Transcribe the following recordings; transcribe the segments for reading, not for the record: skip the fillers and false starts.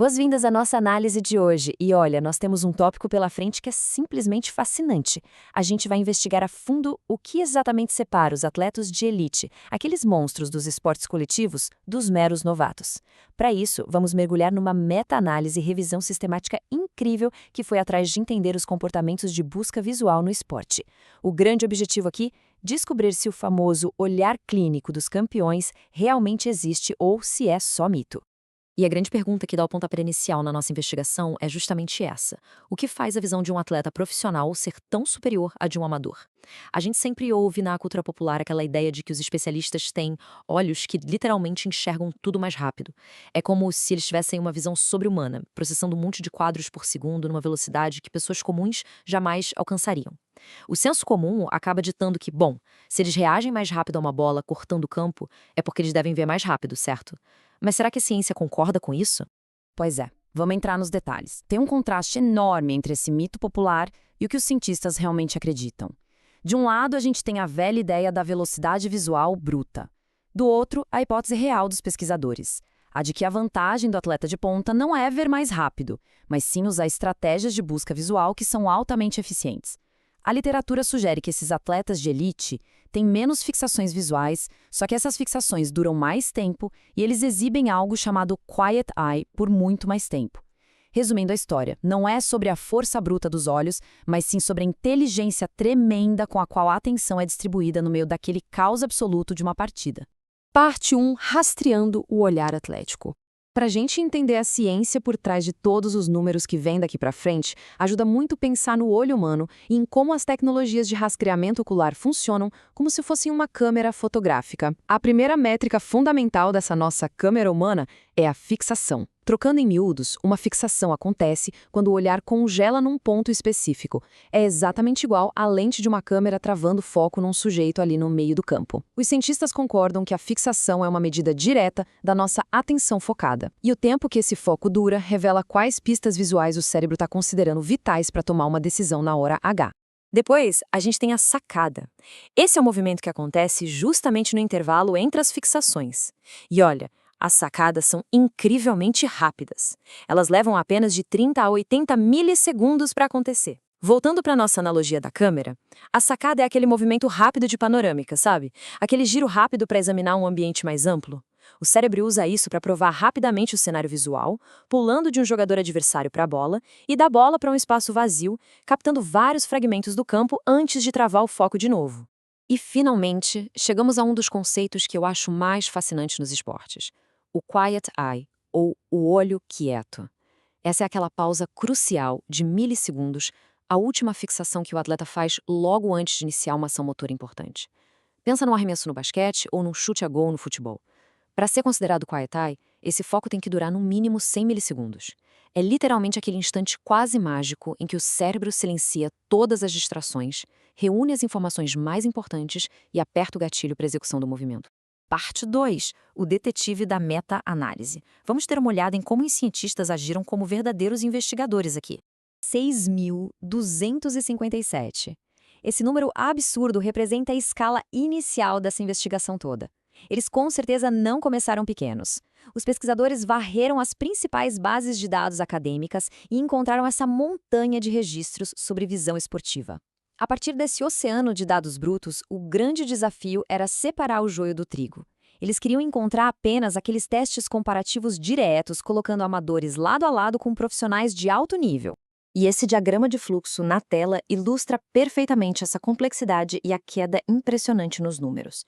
Boas-vindas à nossa análise de hoje. E olha, nós temos um tópico pela frente que é simplesmente fascinante. A gente vai investigar a fundo o que exatamente separa os atletas de elite, aqueles monstros dos esportes coletivos, dos meros novatos. Para isso, vamos mergulhar numa meta-análise e revisão sistemática incrível que foi atrás de entender os comportamentos de busca visual no esporte. O grande objetivo aqui? Descobrir se o famoso olhar clínico dos campeões realmente existe ou se é só mito. E a grande pergunta que dá o pontapé inicial na nossa investigação é justamente essa. O que faz a visão de um atleta profissional ser tão superior à de um amador? A gente sempre ouve na cultura popular aquela ideia de que os especialistas têm olhos que literalmente enxergam tudo mais rápido. É como se eles tivessem uma visão sobre-humana, processando um monte de quadros por segundo numa velocidade que pessoas comuns jamais alcançariam. O senso comum acaba ditando que, bom, se eles reagem mais rápido a uma bola cortando o campo, é porque eles devem ver mais rápido, certo? Mas será que a ciência concorda com isso? Pois é, vamos entrar nos detalhes. Tem um contraste enorme entre esse mito popular e o que os cientistas realmente acreditam. De um lado, a gente tem a velha ideia da velocidade visual bruta. Do outro, a hipótese real dos pesquisadores, a de que a vantagem do atleta de ponta não é ver mais rápido, mas sim usar estratégias de busca visual que são altamente eficientes. A literatura sugere que esses atletas de elite têm menos fixações visuais, só que essas fixações duram mais tempo e eles exibem algo chamado quiet eye por muito mais tempo. Resumindo a história, não é sobre a força bruta dos olhos, mas sim sobre a inteligência tremenda com a qual a atenção é distribuída no meio daquele caos absoluto de uma partida. Parte 1. Rastreando o olhar atlético. Para a gente entender a ciência por trás de todos os números que vêm daqui para frente, ajuda muito pensar no olho humano e em como as tecnologias de rastreamento ocular funcionam como se fossem uma câmera fotográfica. A primeira métrica fundamental dessa nossa câmera humana é a fixação. Trocando em miúdos, uma fixação acontece quando o olhar congela num ponto específico. É exatamente igual à lente de uma câmera travando foco num sujeito ali no meio do campo. Os cientistas concordam que a fixação é uma medida direta da nossa atenção focada. E o tempo que esse foco dura revela quais pistas visuais o cérebro está considerando vitais para tomar uma decisão na hora H. Depois, a gente tem a sacada. Esse é o movimento que acontece justamente no intervalo entre as fixações. E olha, as sacadas são incrivelmente rápidas. Elas levam apenas de 30 a 80 milissegundos para acontecer. Voltando para a nossa analogia da câmera, a sacada é aquele movimento rápido de panorâmica, sabe? Aquele giro rápido para examinar um ambiente mais amplo. O cérebro usa isso para provar rapidamente o cenário visual, pulando de um jogador adversário para a bola e da bola para um espaço vazio, captando vários fragmentos do campo antes de travar o foco de novo. E, finalmente, chegamos a um dos conceitos que eu acho mais fascinantes nos esportes. O quiet eye, ou o olho quieto. Essa é aquela pausa crucial de milissegundos, a última fixação que o atleta faz logo antes de iniciar uma ação motora importante. Pensa num arremesso no basquete ou num chute a gol no futebol. Para ser considerado quiet eye, esse foco tem que durar no mínimo 100 milissegundos. É literalmente aquele instante quase mágico em que o cérebro silencia todas as distrações, reúne as informações mais importantes e aperta o gatilho para a execução do movimento. Parte 2. O detetive da meta-análise. Vamos ter uma olhada em como os cientistas agiram como verdadeiros investigadores aqui. 6.257. Esse número absurdo representa a escala inicial dessa investigação toda. Eles com certeza não começaram pequenos. Os pesquisadores varreram as principais bases de dados acadêmicas e encontraram essa montanha de registros sobre visão esportiva. A partir desse oceano de dados brutos, o grande desafio era separar o joio do trigo. Eles queriam encontrar apenas aqueles testes comparativos diretos, colocando amadores lado a lado com profissionais de alto nível. E esse diagrama de fluxo na tela ilustra perfeitamente essa complexidade e a queda impressionante nos números.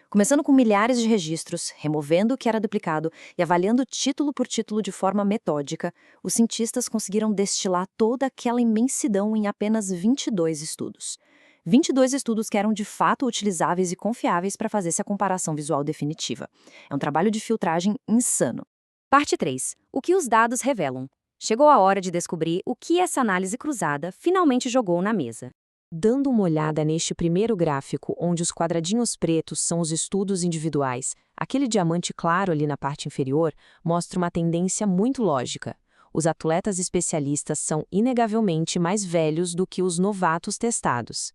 Começando com milhares de registros, removendo o que era duplicado e avaliando título por título de forma metódica, os cientistas conseguiram destilar toda aquela imensidão em apenas 22 estudos. 22 estudos que eram de fato utilizáveis e confiáveis para fazer essa comparação visual definitiva. É um trabalho de filtragem insano. Parte 3. O que os dados revelam? Chegou a hora de descobrir o que essa análise cruzada finalmente jogou na mesa. Dando uma olhada neste primeiro gráfico, onde os quadradinhos pretos são os estudos individuais, aquele diamante claro ali na parte inferior mostra uma tendência muito lógica. Os atletas especialistas são inegavelmente mais velhos do que os novatos testados.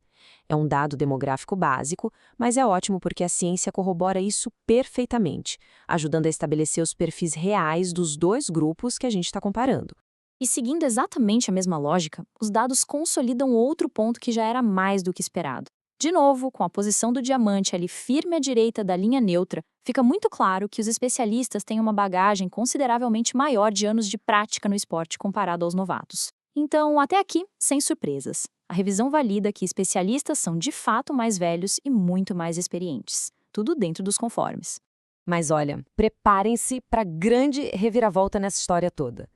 É um dado demográfico básico, mas é ótimo porque a ciência corrobora isso perfeitamente, ajudando a estabelecer os perfis reais dos dois grupos que a gente está comparando. E seguindo exatamente a mesma lógica, os dados consolidam outro ponto que já era mais do que esperado. De novo, com a posição do diamante ali firme à direita da linha neutra, fica muito claro que os especialistas têm uma bagagem consideravelmente maior de anos de prática no esporte comparado aos novatos. Então, até aqui, sem surpresas. A revisão valida que especialistas são de fato mais velhos e muito mais experientes. Tudo dentro dos conformes. Mas olha, preparem-se para grande reviravolta nessa história toda.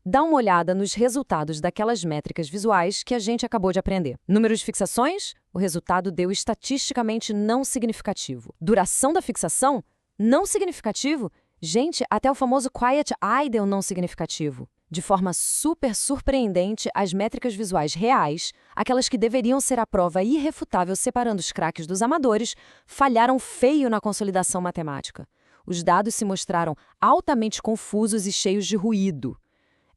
Dá uma olhada nos resultados daquelas métricas visuais que a gente acabou de aprender. Número de fixações? O resultado deu estatisticamente não significativo. Duração da fixação? Não significativo? Gente, até o famoso Quiet Eye deu não significativo. De forma super surpreendente, as métricas visuais reais, aquelas que deveriam ser a prova irrefutável separando os craques dos amadores, falharam feio na consolidação matemática. Os dados se mostraram altamente confusos e cheios de ruído.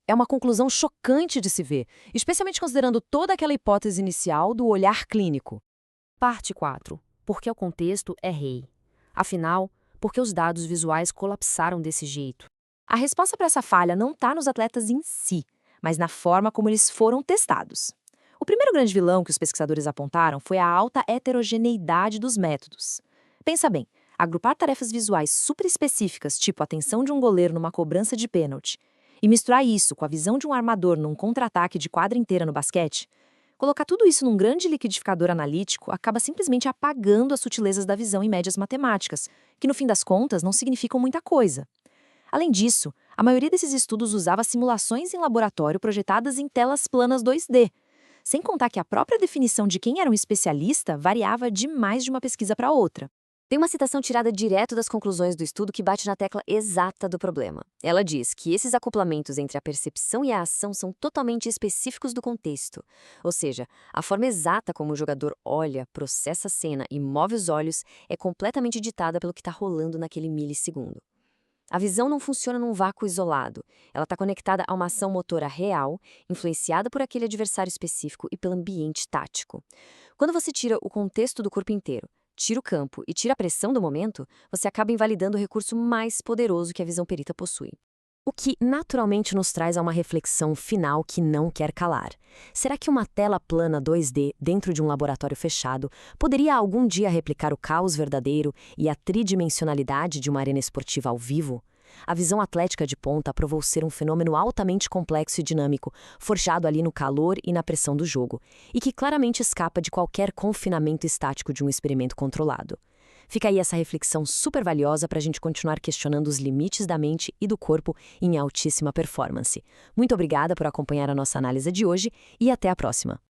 É uma conclusão chocante de se ver, especialmente considerando toda aquela hipótese inicial do olhar clínico. Parte 4. Por que o contexto é rei? Afinal, por que os dados visuais colapsaram desse jeito? A resposta para essa falha não está nos atletas em si, mas na forma como eles foram testados. O primeiro grande vilão que os pesquisadores apontaram foi a alta heterogeneidade dos métodos. Pensa bem, agrupar tarefas visuais super específicas, tipo a atenção de um goleiro numa cobrança de pênalti, e misturar isso com a visão de um armador num contra-ataque de quadra inteira no basquete, colocar tudo isso num grande liquidificador analítico acaba simplesmente apagando as sutilezas da visão em médias matemáticas, que no fim das contas não significam muita coisa. Além disso, a maioria desses estudos usava simulações em laboratório projetadas em telas planas 2D, sem contar que a própria definição de quem era um especialista variava demais de uma pesquisa para outra. Tem uma citação tirada direto das conclusões do estudo que bate na tecla exata do problema. Ela diz que esses acoplamentos entre a percepção e a ação são totalmente específicos do contexto. Ou seja, a forma exata como o jogador olha, processa a cena e move os olhos é completamente ditada pelo que está rolando naquele milissegundo. A visão não funciona num vácuo isolado. Ela está conectada a uma ação motora real, influenciada por aquele adversário específico e pelo ambiente tático. Quando você tira o contexto do corpo inteiro, tira o campo e tira a pressão do momento, você acaba invalidando o recurso mais poderoso que a visão perita possui. O que naturalmente nos traz a uma reflexão final que não quer calar. Será que uma tela plana 2D dentro de um laboratório fechado poderia algum dia replicar o caos verdadeiro e a tridimensionalidade de uma arena esportiva ao vivo? A visão atlética de ponta provou ser um fenômeno altamente complexo e dinâmico, forjado ali no calor e na pressão do jogo, e que claramente escapa de qualquer confinamento estático de um experimento controlado. Fica aí essa reflexão super valiosa para a gente continuar questionando os limites da mente e do corpo em altíssima performance. Muito obrigada por acompanhar a nossa análise de hoje e até a próxima!